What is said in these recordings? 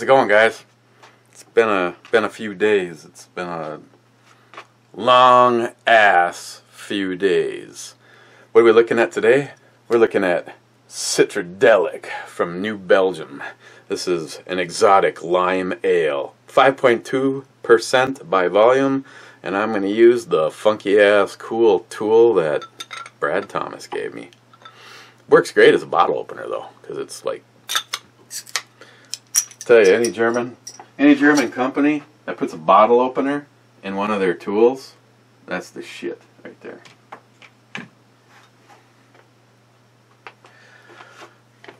How's it going, guys? It's been a few days. It's been a long ass few days. What are we looking at today? We're looking at Citradelic from New Belgium. This is an exotic lime ale, 5.2% by volume, and I'm going to use the funky ass cool tool that Brad Thomas gave me. Works great as a bottle opener though, because it's like, tell you, any German company that puts a bottle opener in one of their tools, that's the shit right there.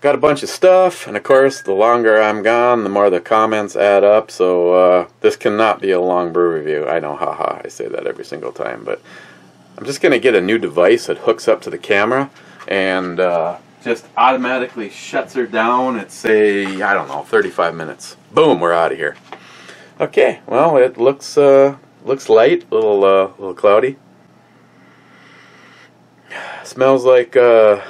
Got a bunch of stuff, and of course, the longer I'm gone, the more the comments add up, so this cannot be a long brew review. I know, haha, I say that every single time, but I'm just going to get a new device that hooks up to the camera and just automatically shuts her down at, say, I don't know, 35 minutes. Boom, we're out of here. Okay, well, it looks light, a little cloudy. Smells like, kind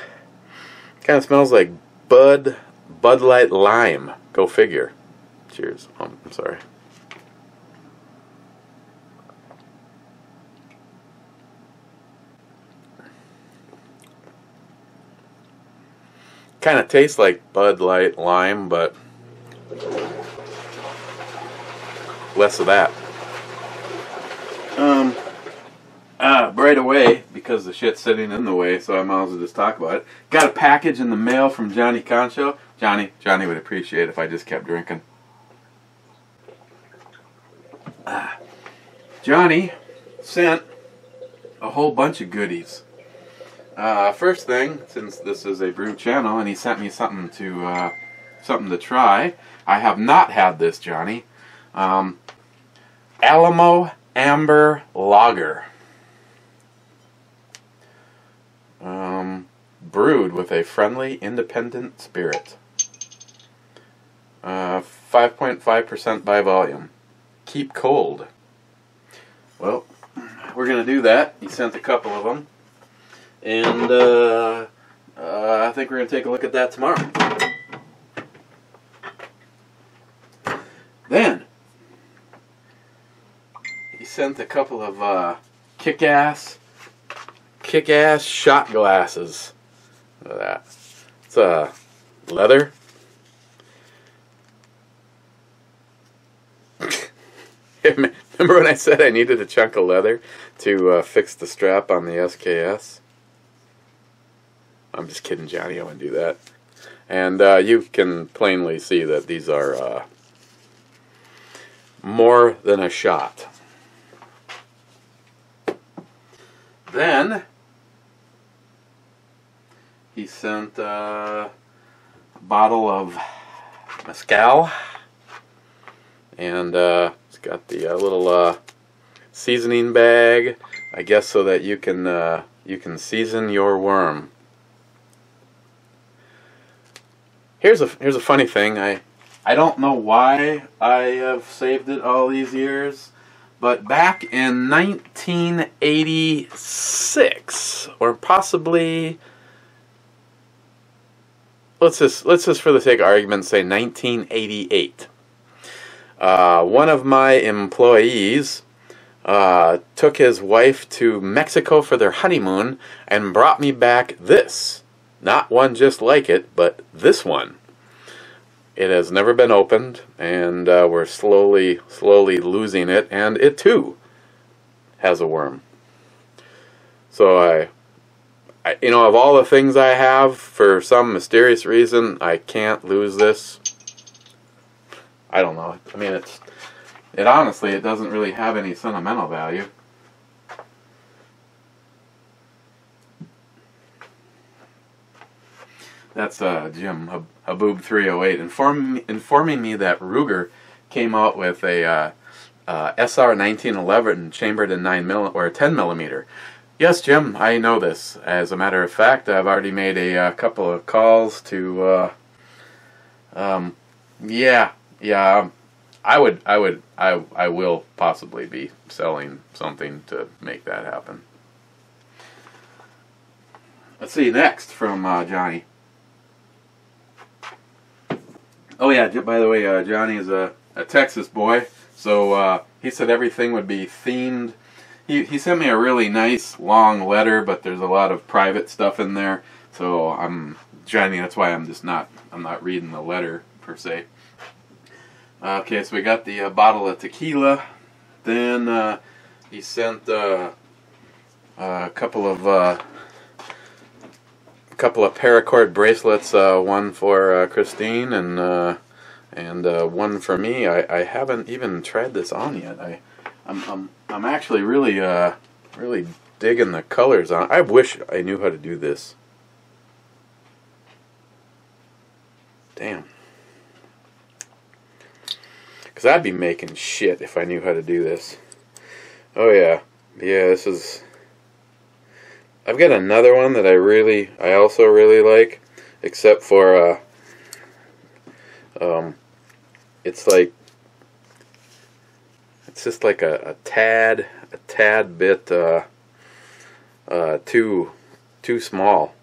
of smells like Bud Light Lime. Go figure. Cheers. Oh, I'm sorry. Kind of tastes like Bud Light Lime, but less of that. Right away, because the shit's sitting in the way, so I might as well just talk about it. Got a package in the mail from Johnny Concho. Johnny would appreciate it if I just kept drinking. Johnny sent a whole bunch of goodies. First thing, since this is a brew channel, and he sent me something to try. I have not had this, Johnny. Alamo Amber Lager. Brewed with a friendly, independent spirit. 5.5% by volume. Keep cold. Well, we're going to do that. He sent a couple of them. And I think we're going to take a look at that tomorrow. Then, he sent a couple of kick-ass shot glasses. Look at that. It's leather. Remember when I said I needed a chunk of leather to fix the strap on the SKS? I'm just kidding, Johnny. I wouldn't do that. And you can plainly see that these are more than a shot. Then he sent a bottle of mezcal, and it's got the little seasoning bag, I guess, so that you can season your worm. Here's a funny thing. I don't know why I have saved it all these years, but back in 1986, or possibly, let's just for the sake of argument say 1988, one of my employees took his wife to Mexico for their honeymoon and brought me back this. Not one just like it, but this one. It has never been opened, and we're slowly losing it, and it too has a worm. So I you know, of all the things I have, for some mysterious reason, I can't lose this. I don't know. I mean, it honestly, it doesn't really have any sentimental value. That's Jim Haboob 308 informing me that Ruger came out with a SR 1911 chambered in 10 millimeter. Yes, Jim, I know this. As a matter of fact, I've already made a couple of calls to. I will possibly be selling something to make that happen. Let's see next from Johnny. Oh yeah, by the way, Johnny is a Texas boy, so he said everything would be themed. He sent me a really nice long letter, but there's a lot of private stuff in there. So Johnny, that's why I'm not reading the letter per se. Okay, so we got the bottle of tequila. Then he sent a couple of paracord bracelets. One for Christine and one for me. I haven't even tried this on yet. I'm actually really digging the colors on it. I wish I knew how to do this. Damn. Because I'd be making shit if I knew how to do this. Oh yeah. Yeah, this is... I've got another one that I also really like, except for it's like, it's just like a tad bit too small.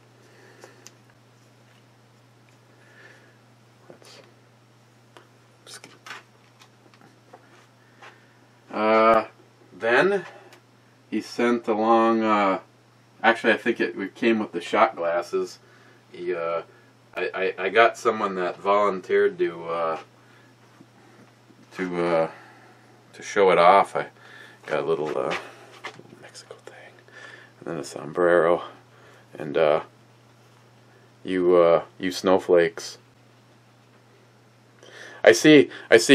Then he sent along. Actually, I think it came with the shot glasses. I got someone that volunteered to show it off. I got a little Mexico thing, and then a sombrero, and you snowflakes. I see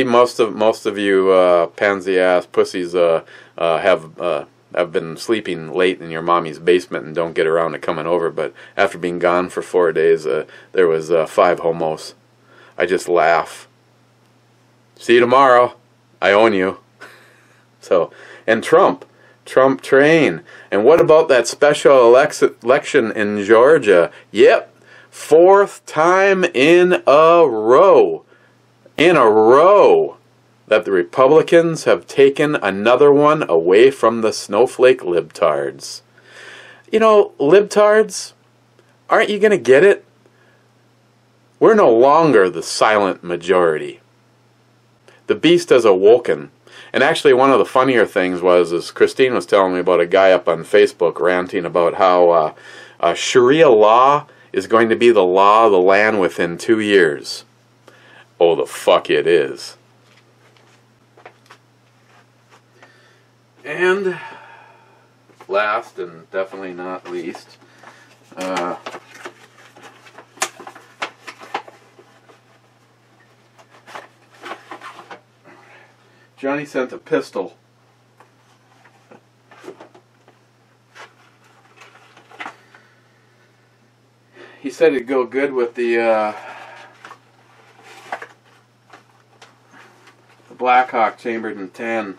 most of you pansy ass pussies have been sleeping late in your mommy's basement and don't get around to coming over, but after being gone for 4 days, there was 5 homos. I just laugh. See you tomorrow. I own you. So, and Trump train. And what about that special election in Georgia? Yep, 4th time in a row. That the Republicans have taken another one away from the snowflake libtards. You know, libtards, aren't you going to get it? We're no longer the silent majority. The beast has awoken. And actually, one of the funnier things was Christine was telling me about a guy up on Facebook ranting about how Sharia law is going to be the law of the land within 2 years. Oh, the fuck it is. And last and definitely not least, Johnny sent a pistol. He said it'd go good with the Blackhawk chambered in tan.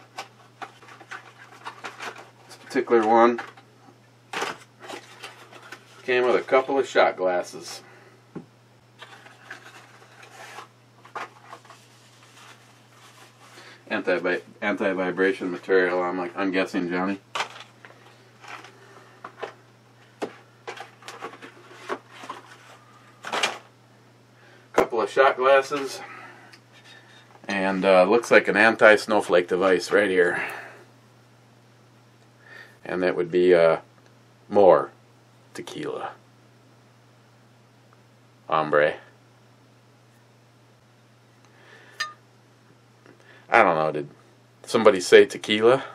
Particular one came with a couple of shot glasses. Anti-vibration material. I'm guessing, Johnny. Couple of shot glasses, and looks like an anti-snowflake device right here. And that would be more tequila. Hombre. I don't know, did somebody say tequila?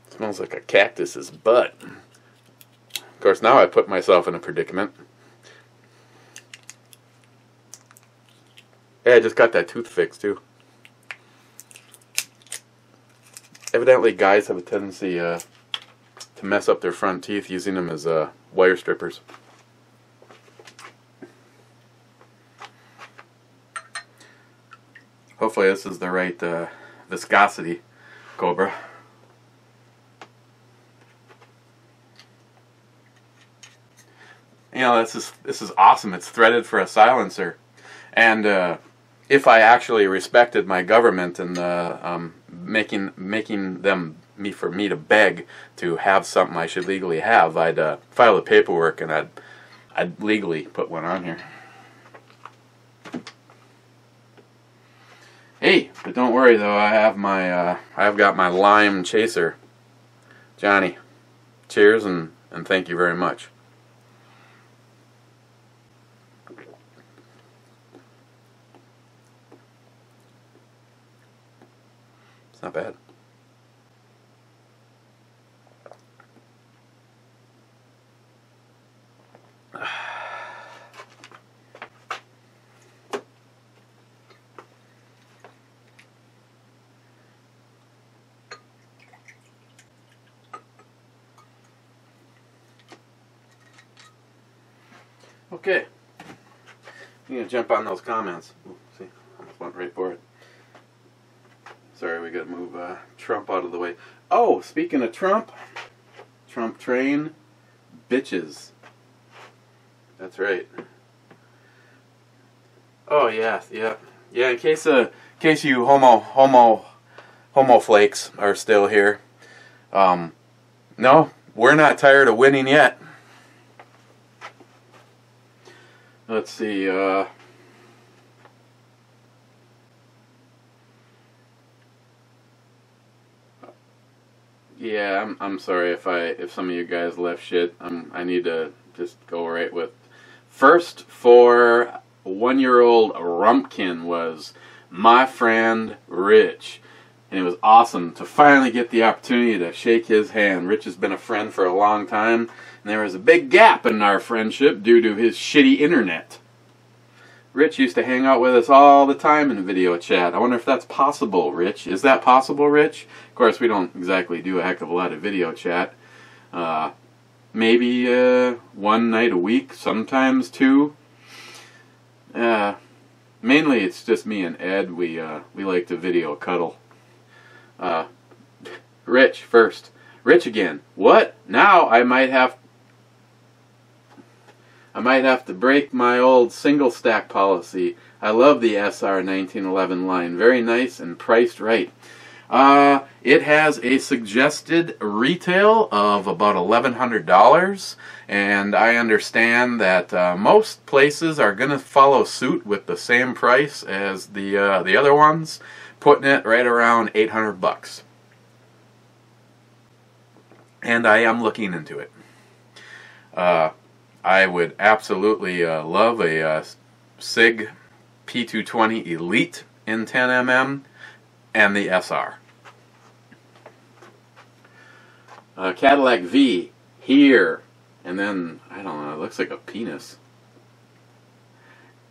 Smells like a cactus's butt. Of course, now I put myself in a predicament. Yeah, I just got that tooth fixed too. Evidently, guys have a tendency to mess up their front teeth using them as wire strippers. Hopefully this is the right viscosity, Cobra. You know, this is awesome. It's threaded for a silencer. And if I actually respected my government and making for me to beg to have something I should legally have, I'd file the paperwork and I'd legally put one on here. Hey, but don't worry though, I've got my lime chaser. Johnny, cheers and thank you very much. It's not bad. Okay, I'm going to jump on those comments. Ooh, see, almost went right for it. Sorry, we got to move Trump out of the way. Oh, speaking of Trump train, bitches. That's right. Oh yeah. In case you homo flakes are still here. No, we're not tired of winning yet. Let's see, yeah, I'm sorry if some of you guys left shit. I need to just go right with. First for 1-year-old Rumpkin was my friend Rich. And it was awesome to finally get the opportunity to shake his hand. Rich has been a friend for a long time, and there was a big gap in our friendship due to his shitty internet. Rich used to hang out with us all the time in video chat. I wonder if that's possible, Rich. Is that possible, Rich? Of course, we don't exactly do a heck of a lot of video chat. Maybe one night a week, sometimes two. Mainly it's just me and Ed. We like to video cuddle. Rich first. Rich again. What? Now I might have to break my old single stack policy. I love the SR 1911 line. Very nice and priced right. It has a suggested retail of about $1,100, and I understand that most places are going to follow suit with the same price as the other ones, putting it right around 800 bucks. And I am looking into it. I would absolutely love a SIG P220 Elite in 10mm and the SR. Cadillac V here, and then I don't know, it looks like a penis.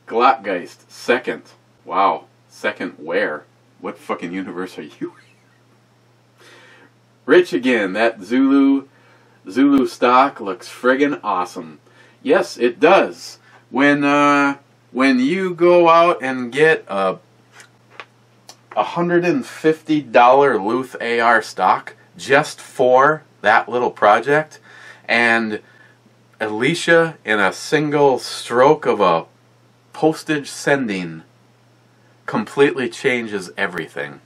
Glockgeist second. Wow, second where? What fucking universe are you in? Rich again, that Zulu stock looks friggin' awesome. Yes, it does. When you go out and get a $150 Luth AR stock just for that little project, and Alicia in a single stroke of a postage sending completely changes everything.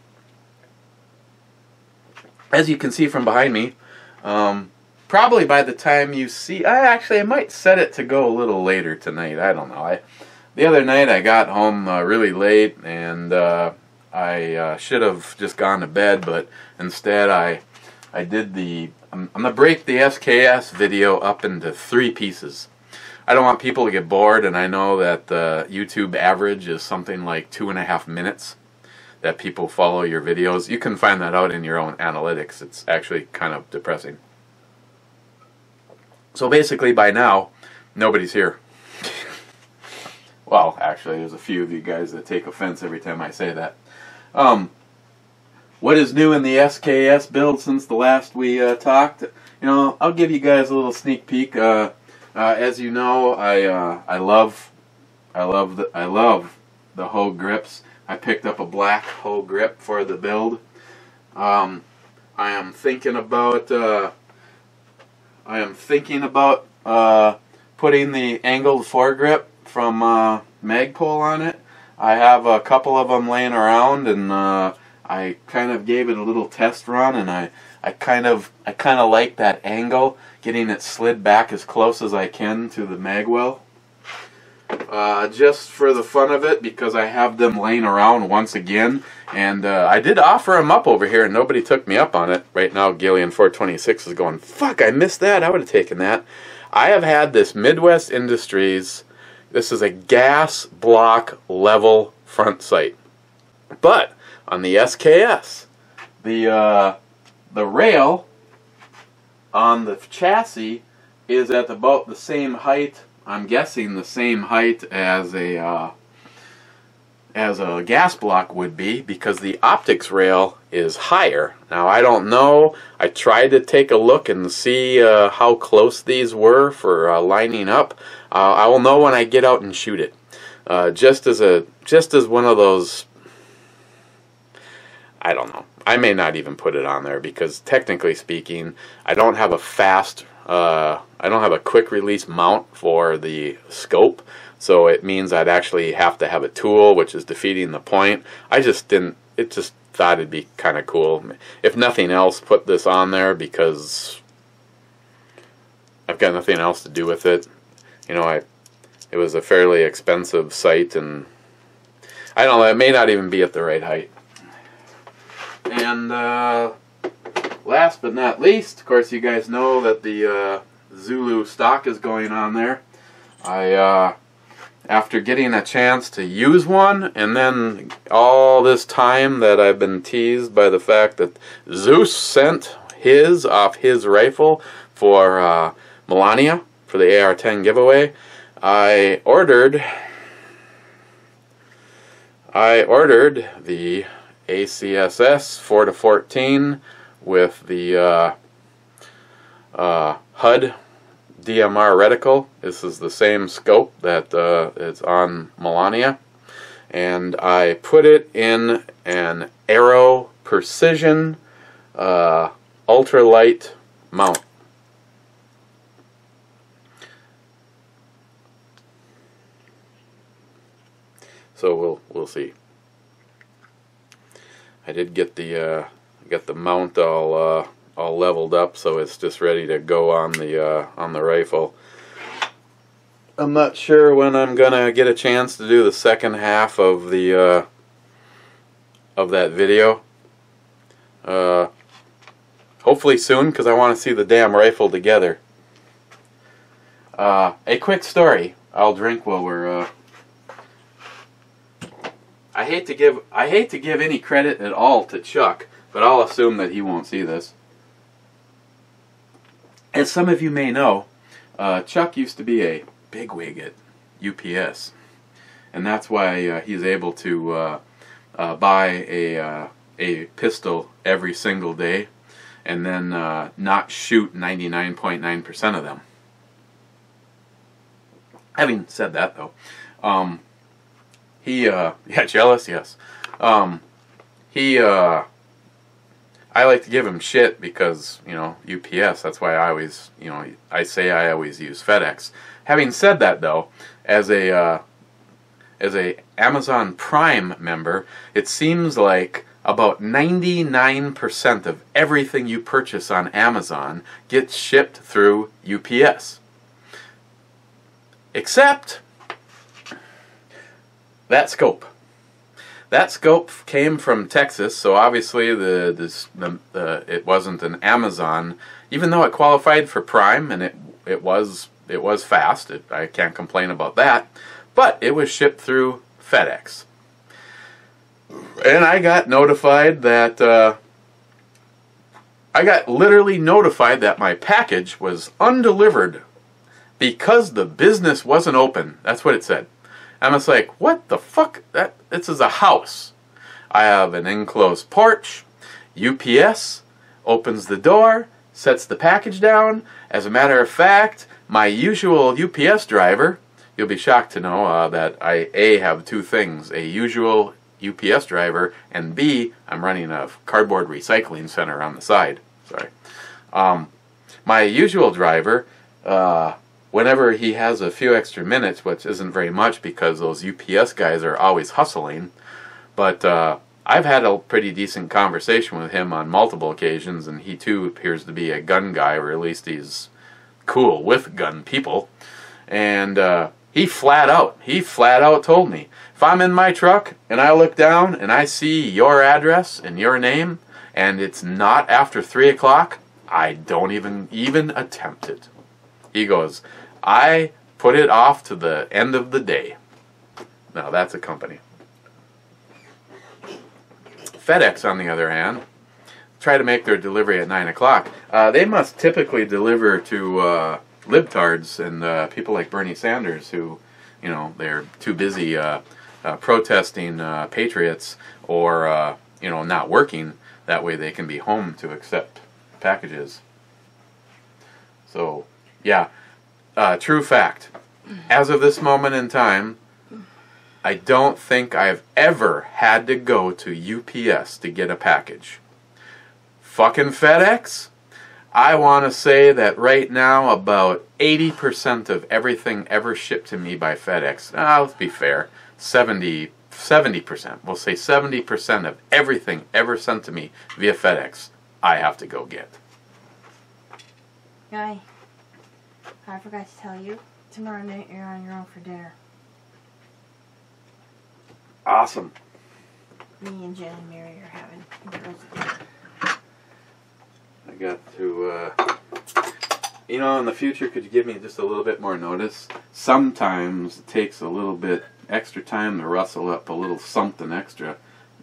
As you can see from behind me, probably by the time you see, I might set it to go a little later tonight. I don't know. The other night I got home really late, and I should have just gone to bed, but instead I did I'm going to break the SKS video up into 3 pieces. I don't want people to get bored, and I know that the YouTube average is something like 2.5 minutes that people follow your videos. You can find that out in your own analytics. It's actually kind of depressing. So basically by now, nobody's here. Well, actually, there's a few of you guys that take offense every time I say that. What is new in the SKS build since the last we talked? You know, I'll give you guys a little sneak peek. As you know, I love the hoe grips. I picked up a black hoe grip for the build. I am thinking about putting the angled foregrip from Magpul on it. I have a couple of them laying around, and I kind of gave it a little test run, and I kind of like that angle, getting it slid back as close as I can to the mag well. Just for the fun of it, because I have them laying around once again, and I did offer them up over here, and nobody took me up on it. Right now, Gillian 426 is going, fuck, I missed that, I would have taken that. I have had this Midwest Industries, this is a gas block level front sight. But on the SKS, the rail on the chassis is at about the same height, I'm guessing the same height as a gas block would be, because the optics rail is higher. Now I don't know, I tried to take a look and see how close these were for lining up. I will know when I get out and shoot it. Just as one of those, I don't know. I may not even put it on there, because technically speaking, I don't have a quick release mount for the scope, so it means I'd actually have to have a tool, which is defeating the point. I just thought it'd be kind of cool. If nothing else, put this on there, because I've got nothing else to do with it. You know, it was a fairly expensive sight, and I don't know, it may not even be at the right height. And last but not least, of course, you guys know that the Zulu stock is going on there. After getting a chance to use one, and then all this time that I've been teased by the fact that Zeus sent his off his rifle for Melania for the AR-10 giveaway, I ordered the ACSS 4-14 with the HUD DMR reticle. This is the same scope that is on Melania, and I put it in an Aero Precision ultralight mount. So we'll see. I did get the mount all leveled up, so it's just ready to go on the rifle. I'm not sure when I'm gonna get a chance to do the second half of the of that video. Hopefully soon, because I want to see the damn rifle together. A quick story. I'll drink while we're. I hate to give any credit at all to Chuck, but I'll assume that he won't see this. As some of you may know, Chuck used to be a bigwig at UPS, and that's why he's able to buy a pistol every single day, and then not shoot 99.9% of them. Having said that, though, yeah, jealous, yes. I like to give him shit because, you know, UPS, that's why I always, you know, I say I always use FedEx. Having said that, though, as a Amazon Prime member, it seems like about 99% of everything you purchase on Amazon gets shipped through UPS. Except that scope. That scope came from Texas, so obviously it wasn't an Amazon, even though it qualified for Prime, and it was fast. I can't complain about that, but it was shipped through FedEx, and I got notified that I got literally notified that my package was undelivered because the business wasn't open. That's what it said. I'm just like, what the fuck? This is a house. I have an enclosed porch. UPS opens the door, sets the package down. As a matter of fact, my usual UPS driver, you'll be shocked to know that I A, have two things, a usual UPS driver, and B, I'm running a cardboard recycling center on the side. Sorry. My usual driver, whenever he has a few extra minutes, which isn't very much because those UPS guys are always hustling, but I've had a pretty decent conversation with him on multiple occasions, and he too appears to be a gun guy, or at least he's cool with gun people. And he flat out told me, if I'm in my truck and I look down and I see your address and your name and it's not after 3 o'clock, I don't even attempt it. He goes, I put it off to the end of the day. Now that's a company. FedEx, on the other hand, try to make their delivery at 9 o'clock. They must typically deliver to libtards and people like Bernie Sanders, who, you know, they're too busy protesting patriots or, you know, not working. That way they can be home to accept packages. So, yeah, true fact. As of this moment in time, I don't think I've ever had to go to UPS to get a package. Fucking FedEx? I want to say that right now about 80% of everything ever shipped to me by FedEx, let's be fair, 70%. We'll say 70% of everything ever sent to me via FedEx, I have to go get. Guy, I forgot to tell you, tomorrow night you're on your own for dinner. Awesome. Me and Jen and Mary are having girls' I got to, you know, in the future, could you give me just a little bit more notice? Sometimes it takes a little bit extra time to rustle up a little something extra.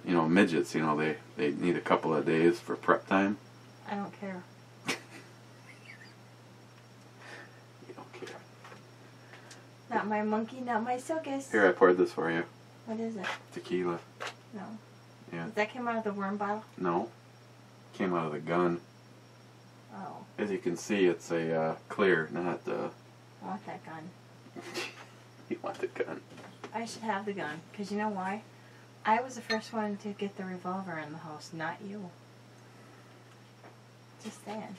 You know, midgets, you know, they need a couple of days for prep time. I don't care. You don't care. Not my monkey, not my circus. Here, I poured this for you. What is it? Tequila. No. Yeah. That came out of the worm bottle? No. Came out of the gun. Oh. As you can see, it's a clear, not I want that gun. You want the gun. I should have the gun, because you know why? I was the first one to get the revolver in the house, not you. Just saying.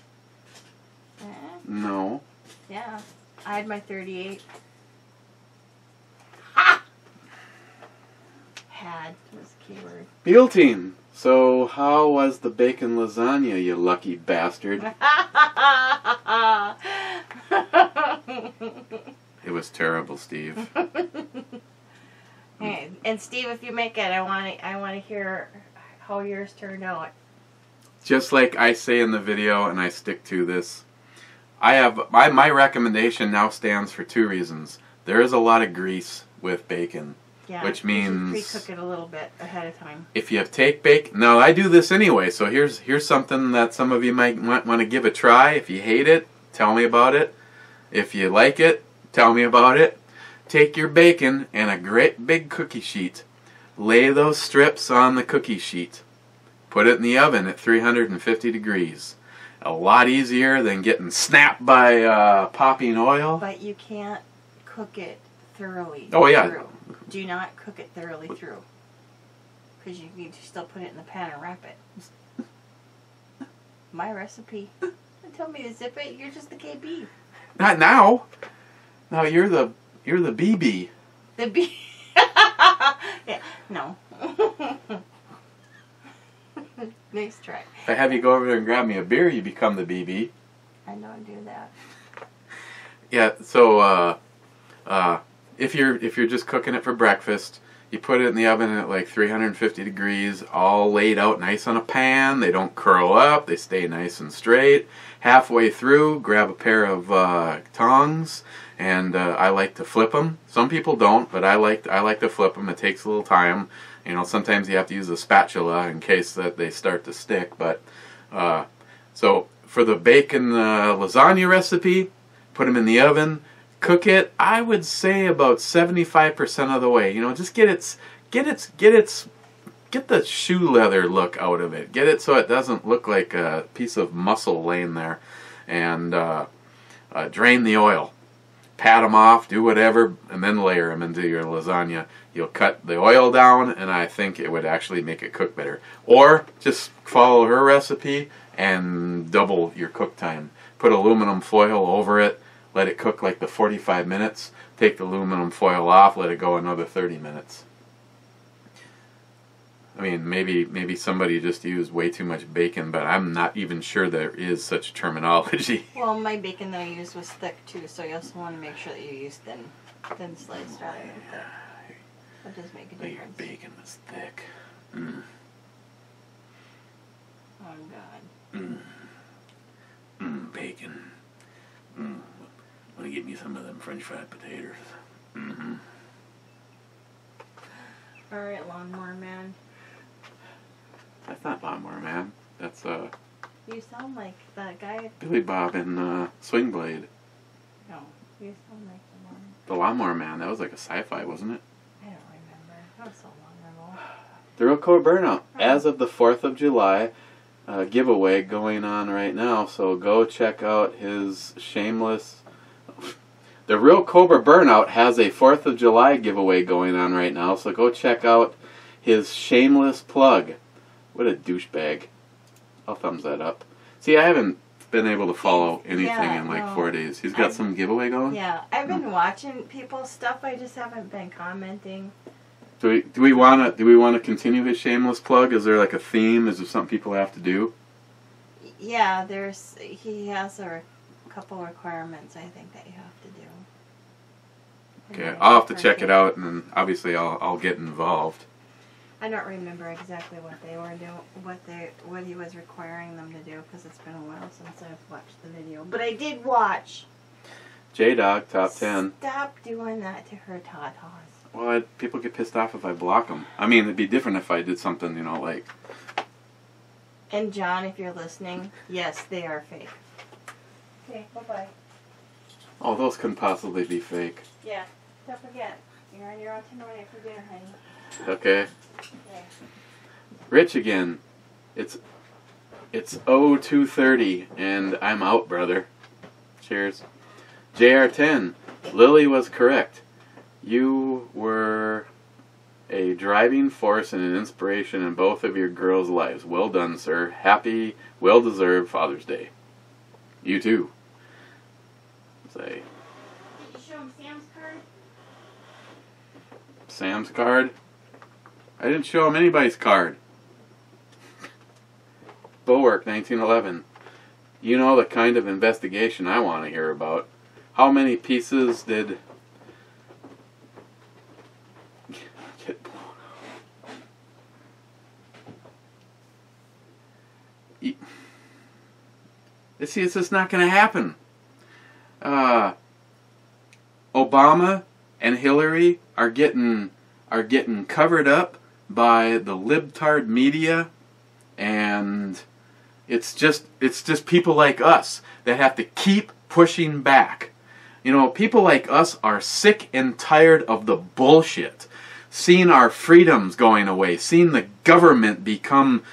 No. Yeah. I had my 38. Had was the key word. Builtine. So, how was the bacon lasagna, you lucky bastard? It was terrible, Steve. Hey, and Steve, if you make it, I want to hear how yours turned out. Just like I say in the video, and I stick to this, I have my recommendation now stands for 2 reasons. There is a lot of grease with bacon. Yeah, which means pre-cook it a little bit ahead of time. If you take bacon, now I do this anyway, so here's something that some of you might want to give a try. If you hate it, tell me about it. If you like it, tell me about it. Take your bacon and a great big cookie sheet. Lay those strips on the cookie sheet. Put it in the oven at 350 degrees. A lot easier than getting snapped by popping oil. But you can't cook it thoroughly. Oh yeah. Through. Do not cook it thoroughly through. Because you need to still put it in the pan and wrap it. My recipe. Tell me to zip it. You're just the KB. Not now. No, you're the BB. The B. Yeah. No. Nice try. If I have you go over there and grab me a beer, you become the BB. I don't do that. Yeah. So if you're just cooking it for breakfast, you put it in the oven at like 350 degrees, all laid out nice on a pan. They don't curl up. They stay nice and straight. Halfway through, grab a pair of tongs, and I like to flip them. Some people don't, but I like to flip them. It takes a little time. You know, sometimes you have to use a spatula in case that they start to stick. But so for the bacon lasagna recipe, put them in the oven. Cook it, I would say about 75% of the way. You know, just get the shoe leather look out of it. Get it so it doesn't look like a piece of muscle laying there. And drain the oil. Pat them off, do whatever, and then layer them into your lasagna. You'll cut the oil down, and I think it would actually make it cook better. Or just follow her recipe and double your cook time. Put aluminum foil over it. Let it cook like the 45 minutes. Take the aluminum foil off. Let it go another 30 minutes. I mean, maybe somebody just used way too much bacon, but I'm not even sure there is such terminology. Well, my bacon that I used was thick too, so you also want to make sure that you use thin sliced rather than thick. That does make a But your difference. bacon was thick. Mm. Oh God. Bacon. Want to get me some of them French fried potatoes. Mm-hmm. All right, lawnmower man. That's not Lawnmower Man. That's You sound like that guy. Billy Bob and Swing Blade. No, you sound like the one. The Lawnmower Man. That was like a sci-fi, wasn't it? I don't remember. That was so long ago. The Real Cobra Burnout. As of the 4th of July, giveaway going on right now. So go check out his shameless... The Real Cobra Burnout has a 4th of July giveaway going on right now. So go check out his shameless plug. What a douchebag. I'll thumbs that up. See, I haven't been able to follow anything in like 4 days. He's got some giveaway going? Yeah, I've been watching people's stuff. I just haven't been commenting. Do we want to continue his shameless plug? Is there like a theme? Is there something people have to do? Yeah, he has a couple requirements I think that you have to do. Okay, I'll have to check it out, and then obviously I'll get involved. I don't remember exactly what they were doing, what he was requiring them to do, because it's been a while since I've watched the video. But I did watch. J-Dog, top 10. Stop doing that to her tatas. Well, people get pissed off if I block them. I mean, it'd be different if I did something, you know, like... And John, if you're listening, yes, they are fake. Okay, bye-bye. Oh, those couldn't possibly be fake. Yeah, don't forget. You're on your own tonight for dinner, honey. Okay. Okay. Rich again. It's 02:30, and I'm out, brother. Cheers. JR10. Lily was correct. You were a driving force and an inspiration in both of your girls' lives. Well done, sir. Happy, well-deserved Father's Day. You too. Say. Did you show him Sam's card? Sam's card? I didn't show him anybody's card. Bulwark, 1911. You know the kind of investigation I want to hear about. How many pieces did... get blown out? See, it's just not going to happen. Obama and Hillary are getting covered up by the libtard media, and it's just people like us that have to keep pushing back. You know, people like us are sick and tired of the bullshit, seeing our freedoms going away, seeing the government becoming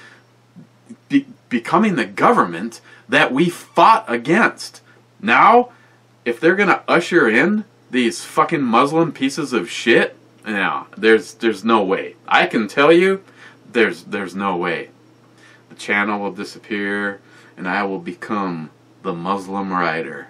the government that we fought against. Now, if they're gonna usher in these fucking Muslim pieces of shit, no, there's no way. I can tell you, there's no way. The channel will disappear, and I will become the Muslim rider.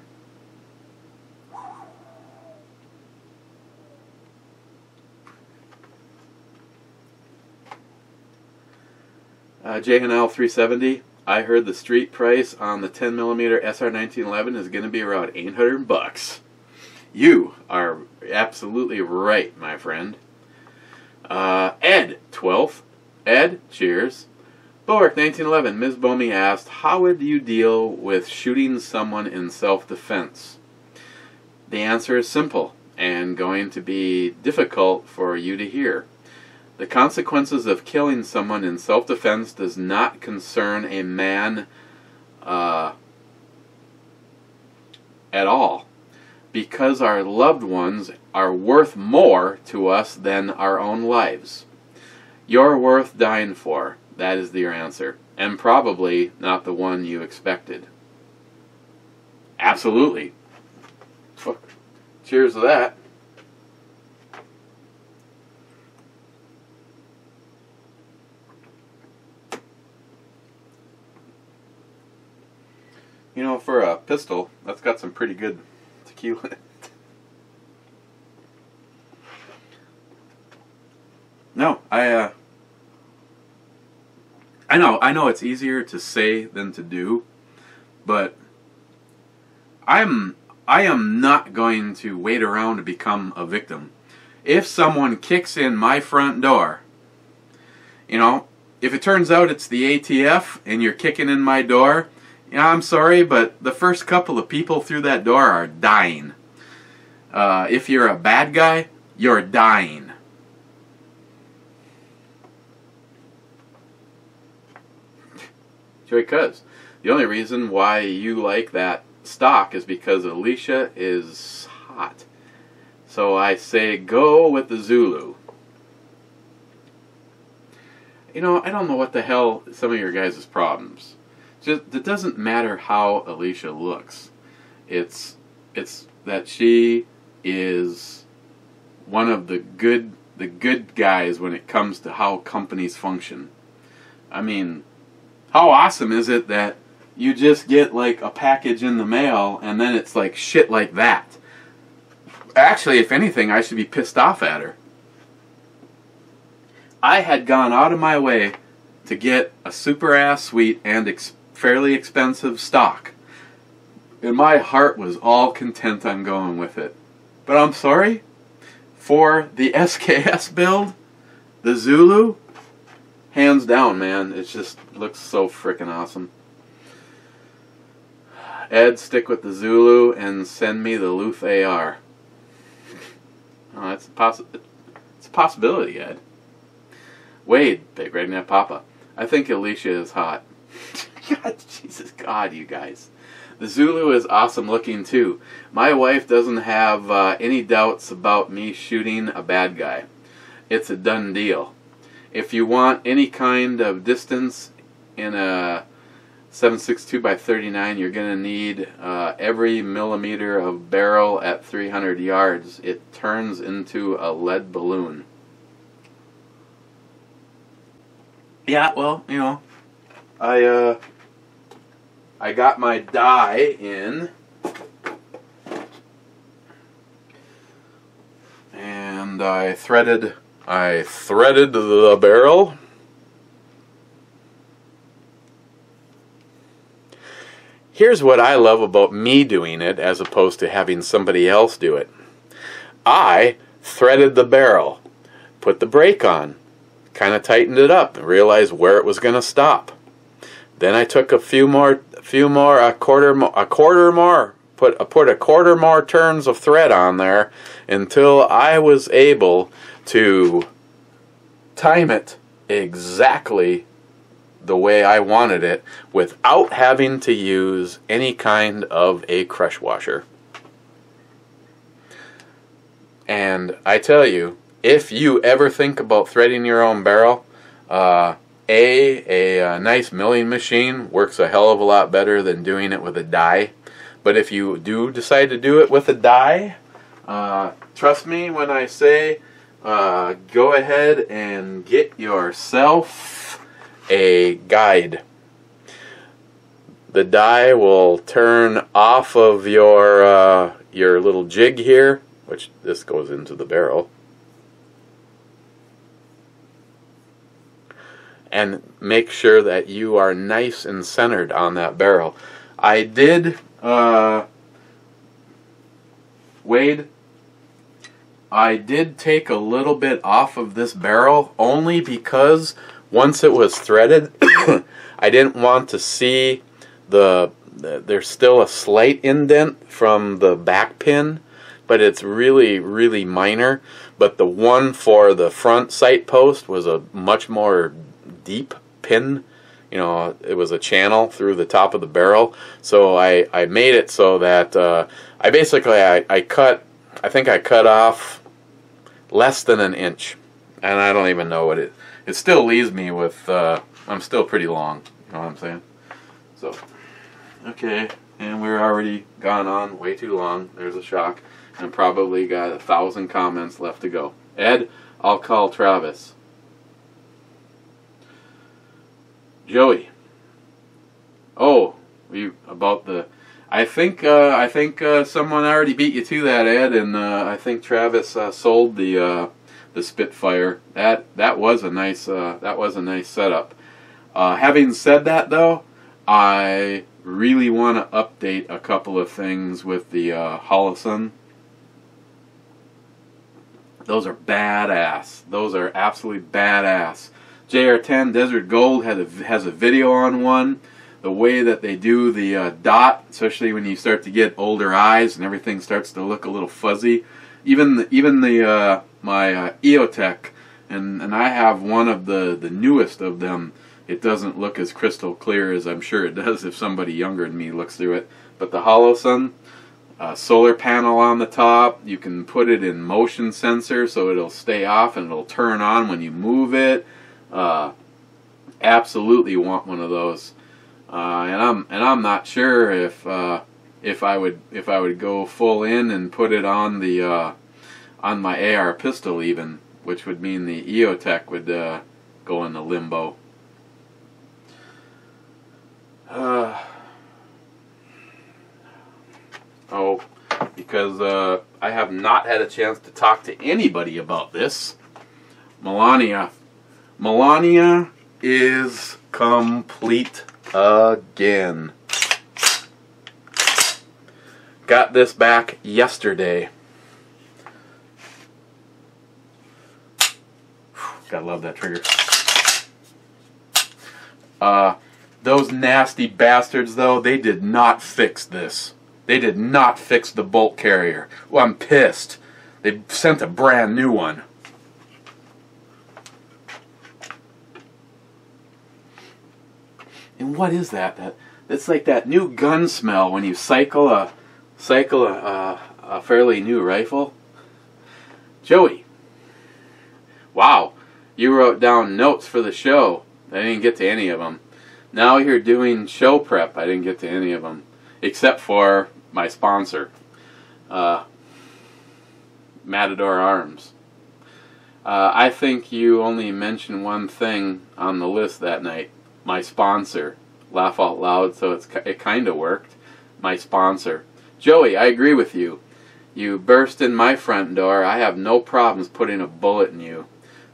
JNL 370. I heard the street price on the 10mm SR 1911 is going to be around $800. You are absolutely right, my friend. Ed, 12th. Ed, cheers. Bulwark, 1911. Ms. Bomey asked, how would you deal with shooting someone in self-defense? The answer is simple and going to be difficult for you to hear. The consequences of killing someone in self-defense does not concern a man at all, because our loved ones are worth more to us than our own lives. You're worth dying for. That is your answer, and probably not the one you expected. Absolutely. Cheers to that. You know, for a pistol, that's got some pretty good tequila in it. No, I know it's easier to say than to do, but I am not going to wait around to become a victim. If someone kicks in my front door, you know, if it turns out it's the ATF and you're kicking in my door, yeah, I'm sorry, but the first couple of people through that door are dying. If you're a bad guy, you're dying. Because the only reason why you like that stock is because Alicia is hot. So I say go with the Zulu. You know, I don't know what the hell some of your guys' problems. Just it doesn't matter how Alicia looks. It's that she is one of the good guys when it comes to how companies function. I mean, how awesome is it that you just get like a package in the mail and then it's like shit like that? Actually, if anything, I should be pissed off at her. I had gone out of my way to get a super ass sweet and fairly expensive stock. And my heart was all content on going with it. But I'm sorry, for the SKS build, the Zulu, hands down, man, it just looks so freaking awesome. Ed, stick with the Zulu and send me the Luth AR. Oh, it's a possibility, Ed. Wade, Big Redneck Papa, I think Alicia is hot. God, Jesus God, you guys. The Zulu is awesome looking too. My wife doesn't have any doubts about me shooting a bad guy. It's a done deal. If you want any kind of distance in a 7.62 by 39, you're going to need every millimeter of barrel at 300 yards. It turns into a lead balloon. Yeah, well, you know, I got my die in, and I threaded the barrel. Here's what I love about me doing it as opposed to having somebody else do it. I threaded the barrel, put the brake on, kind of tightened it up, and realized where it was going to stop. Then I took a quarter more turns of thread on there until I was able to time it exactly the way I wanted it without having to use any kind of a crush washer. And I tell you, if you ever think about threading your own barrel, a nice milling machine works a hell of a lot better than doing it with a die. But if you do decide to do it with a die, trust me when I say go ahead and get yourself a guide. The die will turn off of your little jig here, which this goes into the barrel, and make sure that you are nice and centered on that barrel. I did, Wade, I did take a little bit off of this barrel only because once it was threaded, I didn't want to see there's still a slight indent from the back pin, but it's really, really minor. But the one for the front sight post was a much more deep pin. You know, it was a channel through the top of the barrel. So I made it so that I think I cut off less than an inch. And I don't even know what it still leaves me with, I'm still pretty long. You know what I'm saying? So, okay. And we're already gone on way too long. There's a shock. And probably got 1,000 comments left to go. Ed, I'll call Travis. Joey. Oh, I think someone already beat you to that, Ed, and I think Travis sold the Spitfire. That was a nice setup. Having said that, though, I really want to update a couple of things with the Holosun. Those are badass. Those are absolutely badass. JR10 Desert Gold has a video on one. The way that they do the dot, especially when you start to get older eyes and everything starts to look a little fuzzy. Even my EOTech, and I have one of the newest of them. It doesn't look as crystal clear as I'm sure it does if somebody younger than me looks through it. But the Holosun, solar panel on the top. You can put it in motion sensor so it'll stay off and it'll turn on when you move it. Absolutely want one of those. And I'm not sure if I would go full in and put it on the on my AR pistol even, which would mean the EOTech would go into limbo. Because I have not had a chance to talk to anybody about this. Melania is complete again. Got this back yesterday. Gotta love that trigger. Those nasty bastards, though, they did not fix this. They did not fix the bolt carrier. Well, I'm pissed. They sent a brand new one. And what is that? That's like that new gun smell when you cycle a fairly new rifle. Joey, wow, you wrote down notes for the show. I didn't get to any of them. Now you're doing show prep. I didn't get to any of them, except for my sponsor, Matador Arms. I think you only mentioned one thing on the list that night. My sponsor. Laugh out loud, so it kind of worked. My sponsor. Joey, I agree with you. You burst in my front door. I have no problems putting a bullet in you.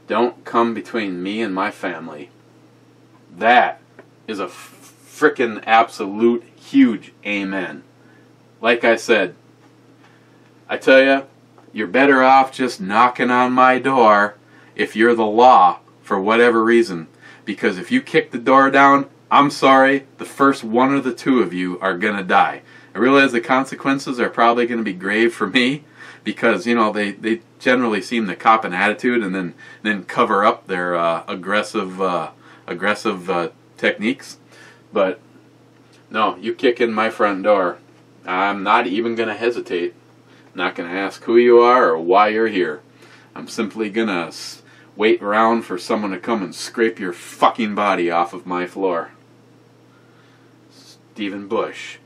Don't come between me and my family. That is a frickin' absolute huge amen. Like I said, I tell you, you're better off just knocking on my door if you're the law for whatever reason. Because if you kick the door down, I'm sorry, the first one or the two of you are going to die. I realize the consequences are probably going to be grave for me because, you know, they generally seem to cop an attitude and then cover up their aggressive techniques. But, no, you kick in my front door, I'm not even going to hesitate. I'm not going to ask who you are or why you're here. I'm simply going to wait around for someone to come and scrape your fucking body off of my floor. Stephen Bush.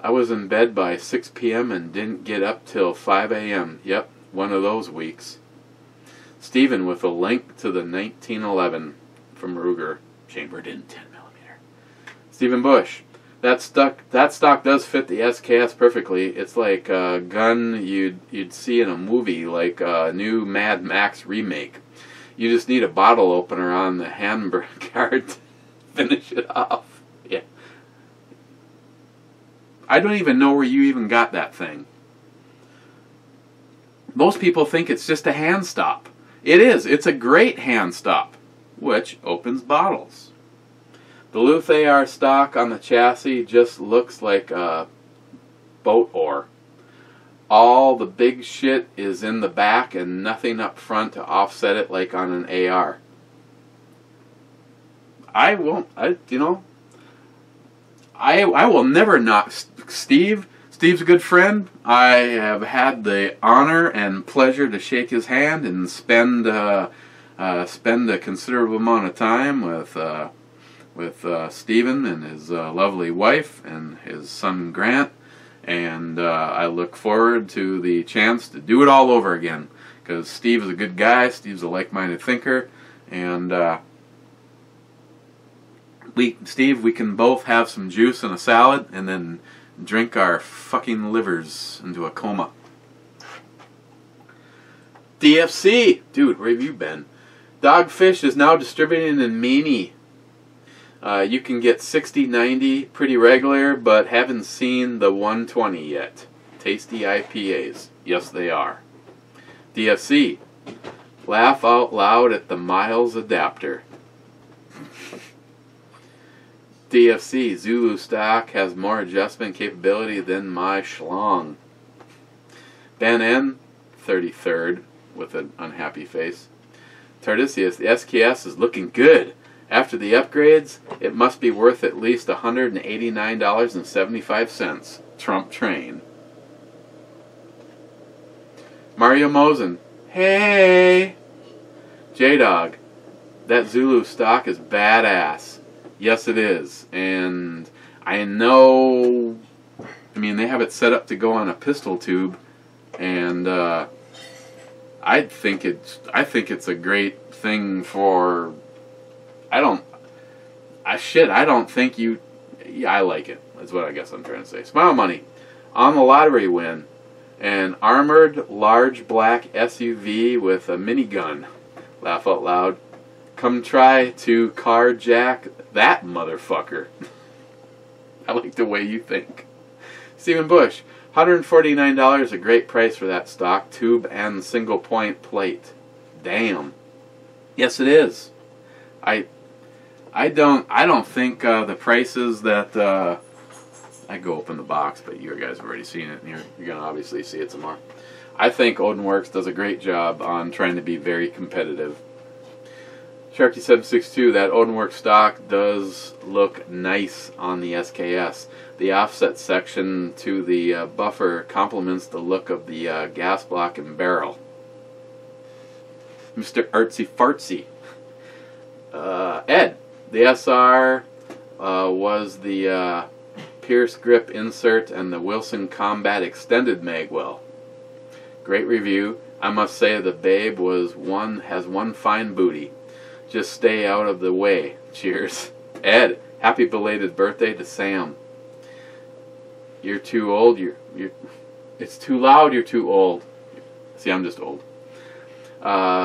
I was in bed by 6 p.m. and didn't get up till 5 a.m. Yep, one of those weeks. Stephen with a link to the 1911 from Ruger, chambered in 10mm. Stephen Bush. That stock does fit the SKS perfectly. It's like a gun you'd see in a movie, like a new Mad Max remake. You just need a bottle opener on the handguard to finish it off. Yeah. I don't even know where you even got that thing. Most people think it's just a hand stop. It is. It's a great hand stop, which opens bottles. The Luth AR stock on the chassis just looks like a boat oar. All the big shit is in the back and nothing up front to offset it like on an AR. I will never knock Steve. Steve's a good friend. I have had the honor and pleasure to shake his hand and spend a considerable amount of time with Stephen and his lovely wife and his son Grant. And I look forward to the chance to do it all over again. Because Steve is a good guy. Steve's a like-minded thinker. And Steve, we can both have some juice and a salad and then drink our fucking livers into a coma. DFC! Dude, where have you been? Dogfish is now distributing in Meanie. You can get 60, 90 pretty regular, but haven't seen the 120 yet. Tasty IPAs. Yes, they are. DFC. Laugh out loud at the Miles adapter. DFC. Zulu stock has more adjustment capability than my schlong. Ben N. 33rd with an unhappy face. Tardisius. The SKS is looking good. After the upgrades, it must be worth at least $189.75. Trump train. Mario Mosen. Hey! J-Dog. That Zulu stock is badass. Yes, it is. And I know... I mean, they have it set up to go on a pistol tube. And I think it's a great thing for... I don't think you... Yeah, I like it. That's what I guess I'm trying to say. Smile Money. On the lottery win. An armored, large black SUV with a minigun. Laugh out loud. Come try to carjack that motherfucker. I like the way you think. Stephen Bush. $149, a great price for that stock. Tube and single point plate. Damn. Yes, it is. I don't think the prices that I go open the box, but you guys have already seen it, and you're gonna obviously see it some more. I think Odinworks does a great job on trying to be very competitive. Sharky762, that Odinworks stock does look nice on the SKS. The offset section to the buffer complements the look of the gas block and barrel. Mr. Artsy Fartsy. Ed. The SR was the Pierce grip insert and the Wilson Combat Extended Magwell. Great review. I must say the babe has one fine booty. Just stay out of the way. Cheers. Ed, happy belated birthday to Sam. You're too old. It's too loud. You're too old. See, I'm just old.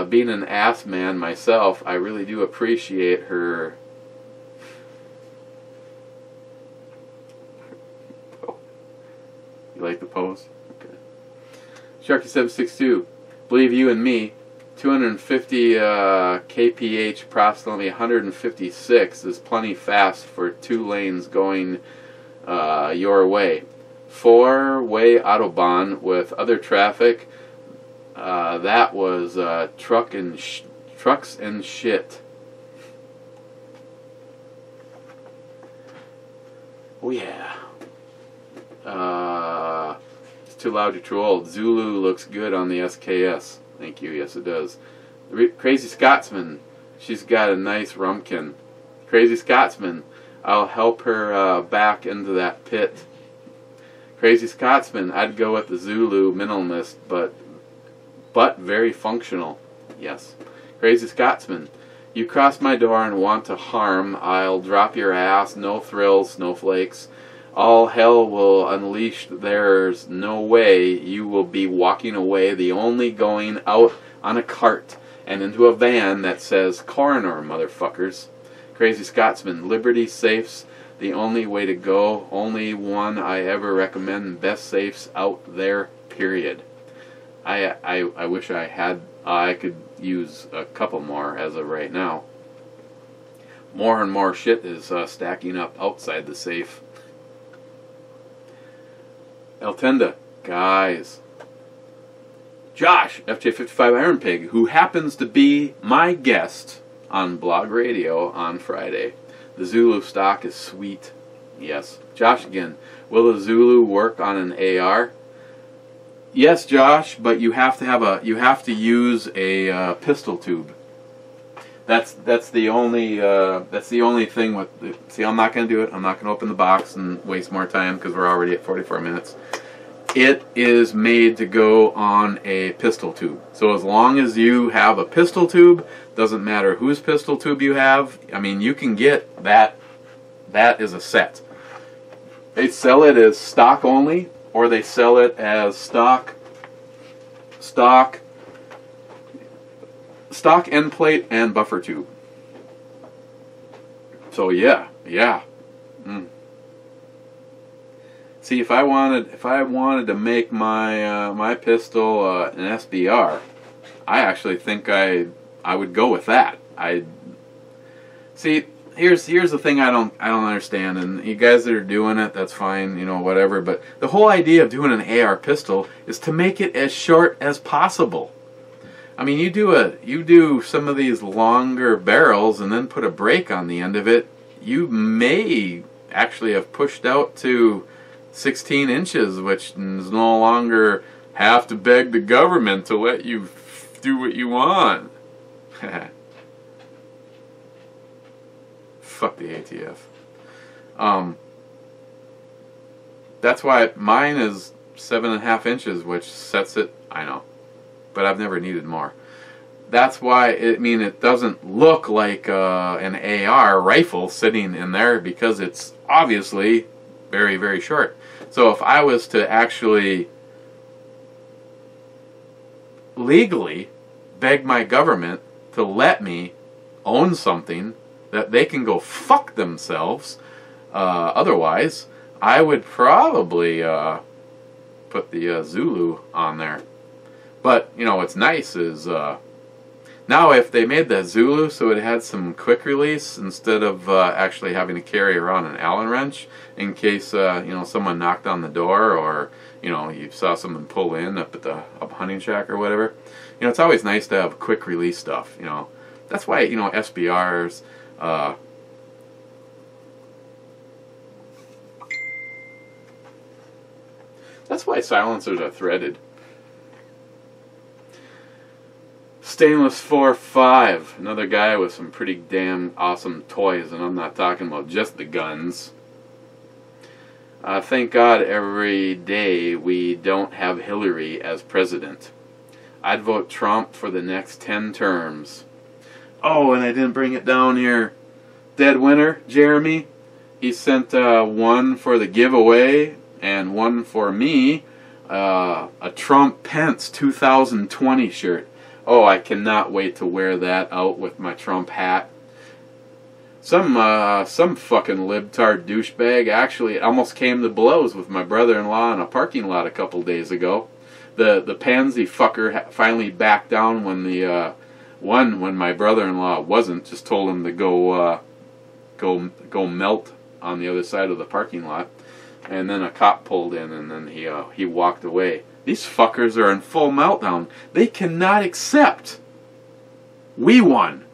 Being an ass man myself, I really do appreciate her. You like the pose? Okay. Sharky762, believe you and me, 250 kph, approximately 156 is plenty fast for 2 lanes going your way. 4-way Autobahn with other traffic. That was trucks and shit. Oh yeah. It's too loud, you're too old. Zulu looks good on the SKS. Thank you. Yes, it does. Crazy Scotsman. She's got a nice rumpkin. Crazy Scotsman. I'll help her back into that pit. Crazy Scotsman. I'd go with the Zulu minimalist, but very functional. Yes. Crazy Scotsman. You cross my door and want to harm, I'll drop your ass. No thrills, snowflakes. All hell will unleash. There's no way you will be walking away. The only going out on a cart and into a van that says coroner, motherfuckers. Crazy Scotsman. Liberty safes. The only way to go. Only one I ever recommend. Best safes out there, period. I wish I could use a couple more as of right now. More and more shit is stacking up outside the safe. Eltenda, guys. Josh, FJ55 Iron Pig, who happens to be my guest on Blog Radio on Friday. The Zulu stock is sweet. Yes. Josh again. Will the Zulu work on an AR? Yes, Josh, but you have to use a pistol tube. That's the only thing with the, see, I'm not going to do it. I'm not going to open the box and waste more time because we're already at 44 minutes. It is made to go on a pistol tube. So as long as you have a pistol tube, doesn't matter whose pistol tube you have. I mean, you can get that. That is a set. They sell it as stock only, or they sell it as stock end plate and buffer tube. So yeah. Mm. See, if I wanted to make my my pistol an SBR, I actually think I would go with that. I see. Here's the thing I don't understand, and you guys that are doing it, that's fine, you know, whatever. But the whole idea of doing an AR pistol is to make it as short as possible. I mean, you do some of these longer barrels and then put a break on the end of it. You may actually have pushed out to 16 inches, which is no longer have to beg the government to let you do what you want. Fuck the ATF. That's why mine is 7.5 inches, which sets it. I know, but I've never needed more. That's why it doesn't look like an AR rifle sitting in there, because it's obviously very, very short. So if I was to actually legally beg my government to let me own something that they can go fuck themselves, otherwise, I would probably put the Zulu on there. But, you know, what's nice is, now if they made the Zulu so it had some quick release, instead of actually having to carry around an Allen wrench in case, you know, someone knocked on the door, or, you know, you saw someone pull in up at the hunting shack or whatever. You know, it's always nice to have quick release stuff, you know. That's why, you know, SBRs, that's why silencers are threaded. Stainless 4.5, another guy with some pretty damn awesome toys, and I'm not talking about just the guns. Thank God every day we don't have Hillary as president. I'd vote Trump for the next 10 terms. Oh, and I didn't bring it down here. Dead winner, Jeremy. He sent one for the giveaway and one for me. A Trump Pence 2020 shirt. Oh, I cannot wait to wear that out with my Trump hat. Some fucking libtard douchebag actually almost came to blows with my brother-in-law in a parking lot a couple days ago. The pansy fucker finally backed down when the when my brother-in-law wasn't, just told him to go melt on the other side of the parking lot, and then a cop pulled in, and then he walked away. These fuckers are in full meltdown. They cannot accept we won,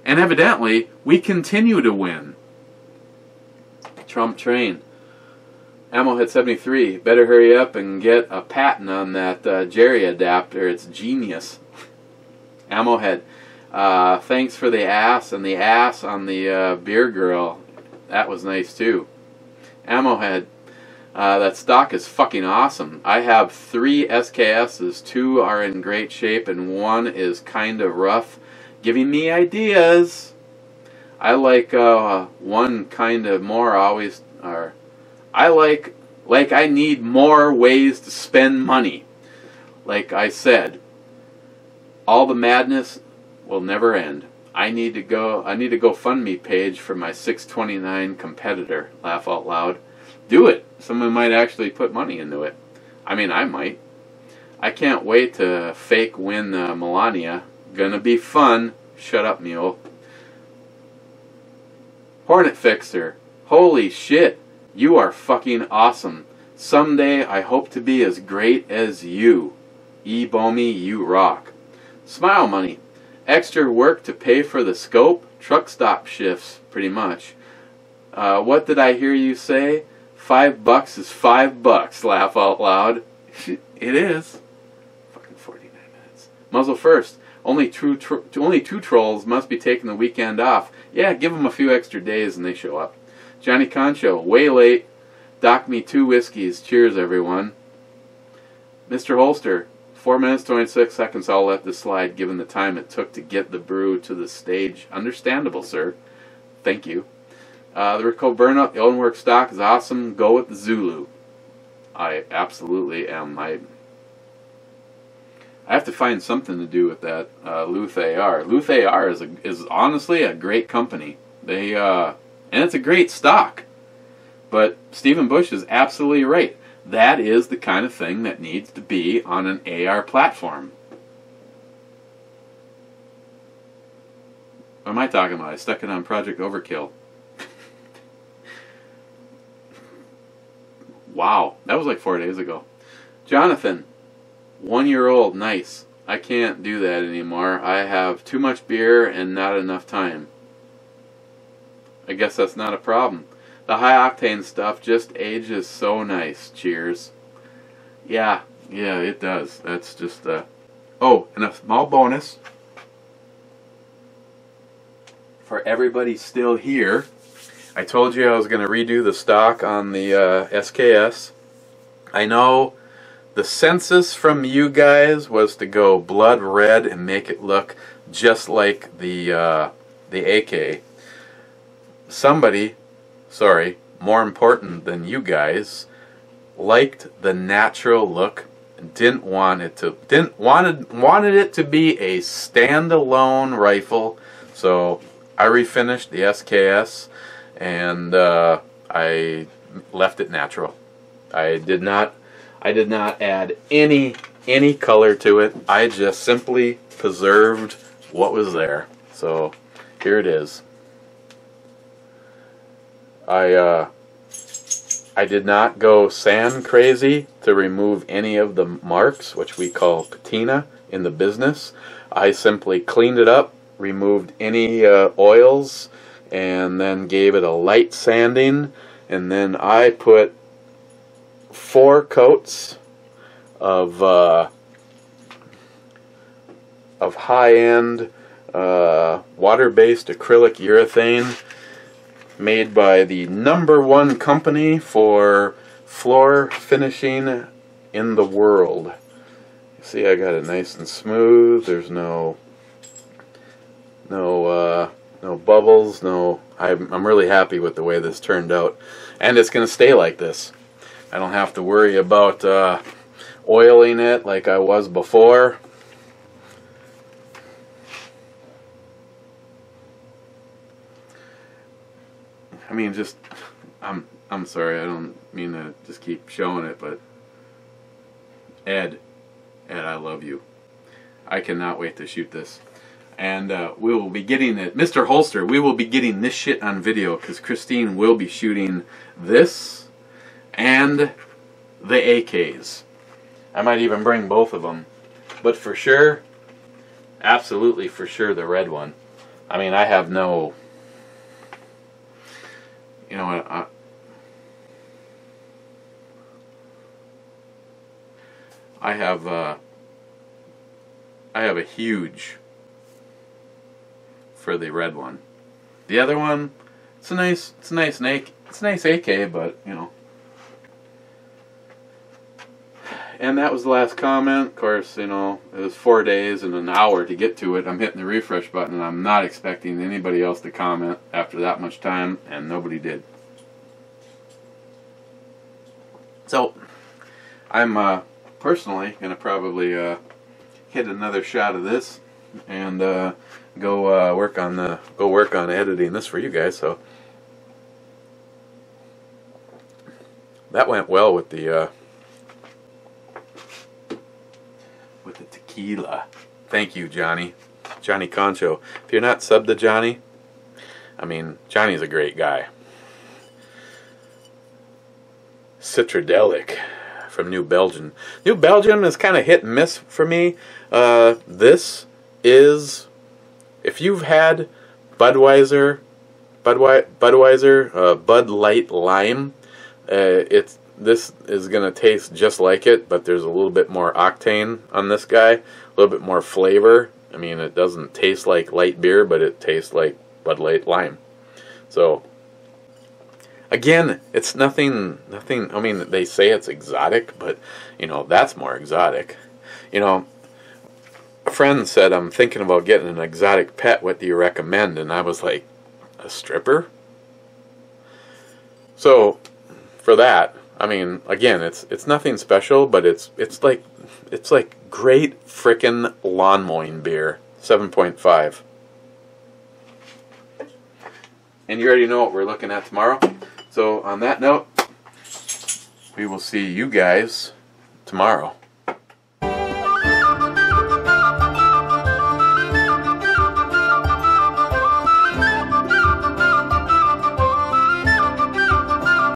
and evidently we continue to win. Trump train. Ammohead 73. Better hurry up and get a patent on that Jerry adapter. It's genius. Ammohead. Thanks for the ass and the ass on the beer girl. That was nice too. Ammohead. That stock is fucking awesome. I have 3 SKSs. 2 are in great shape and 1 is kind of rough, giving me ideas. I like one kind of more always. Or I like I need more ways to spend money. Like I said, all the madness will never end. I need a GoFundMe page for my 629 competitor. Laugh out loud. Do it. Someone might actually put money into it. I mean, I might. I can't wait to fake win Melania. Gonna be fun. Shut up, mule. Hornet Fixer. Holy shit. You are fucking awesome. Someday I hope to be as great as you. Ebomey, you rock. Smile Money. Extra work to pay for the scope. Truck stop shifts, pretty much. What did I hear you say? $5 is $5. Laugh out loud. It is. Fucking 49 minutes. Muzzle first. Only two trolls must be taking the weekend off. Yeah, give them a few extra days and they show up. Johnny Concho. Way late. Dock me 2 whiskeys. Cheers, everyone. Mr. Holster. 4 minutes, 26 seconds. I'll let this slide given the time it took to get the brew to the stage. Understandable, sir. Thank you. The Rico Burnup, the Owenwork stock is awesome. Go with the Zulu. I absolutely am. I have to find something to do with that Luth AR. Luth AR is honestly a great company. They And it's a great stock. But Stephen Bush is absolutely right. That is the kind of thing that needs to be on an AR platform. What am I talking about? I stuck it on Project Overkill. Wow, that was like 4 days ago. Jonathan, 1 year old, nice. I can't do that anymore. I have too much beer and not enough time. I guess that's not a problem. The high octane stuff just ages so nice. Cheers. Yeah, it does. That's just oh, and a small bonus for everybody still here. I told you I was going to redo the stock on the SKS. I know the census from you guys was to go blood red and make it look just like the AK. Somebody, sorry, more important than you guys, liked the natural look and wanted it to be a standalone rifle. So I refinished the SKS and I left it natural. I did not add any color to it. I just simply preserved what was there. So here it is. I did not go sand crazy to remove any of the marks, which we call patina in the business. I simply cleaned it up, removed any oils, and then gave it a light sanding, and then I put 4 coats of high-end water-based acrylic urethane made by the #1 company for floor finishing in the world. See, I got it nice and smooth. There's no bubbles. I'm really happy with the way this turned out, and it's going to stay like this. I don't have to worry about oiling it like I was before. I mean, just I'm sorry. I don't mean to just keep showing it, but Ed, I love you. I cannot wait to shoot this. And we will be getting it, Mr. Holster, we will be getting this shit on video because Christine will be shooting this and the AKs. I might even bring both of them. But for sure, absolutely for sure, the red one. I mean, I have no... You know what? I have a huge for the red one. The other one, it's a nice AK, but you know. And that was the last comment. Of course, you know, it was 4 days and an hour to get to it. I'm hitting the refresh button, and I'm not expecting anybody else to comment after that much time, and nobody did. So, I'm personally going to probably hit another shot of this and go work on editing this for you guys. So that went well with the tequila. Thank you, Johnny Concho. If you're not subbed to Johnny, I mean, Johnny's a great guy. Citradelic from New Belgium. New Belgium is kind of hit and miss for me. This is, if you've had Bud Light Lime, this is going to taste just like it, but there's a little bit more octane on this guy, a little bit more flavor. I mean, it doesn't taste like light beer, but it tastes like Bud Light Lime. So, again, it's nothing, I mean, they say it's exotic, but, you know, that's more exotic. You know, a friend said, I'm thinking about getting an exotic pet, what do you recommend? And I was like, a stripper? So, for that, I mean, again, it's nothing special, but it's like great frickin' lawn mowing beer, 7.5. And you already know what we're looking at tomorrow. So on that note, we will see you guys tomorrow.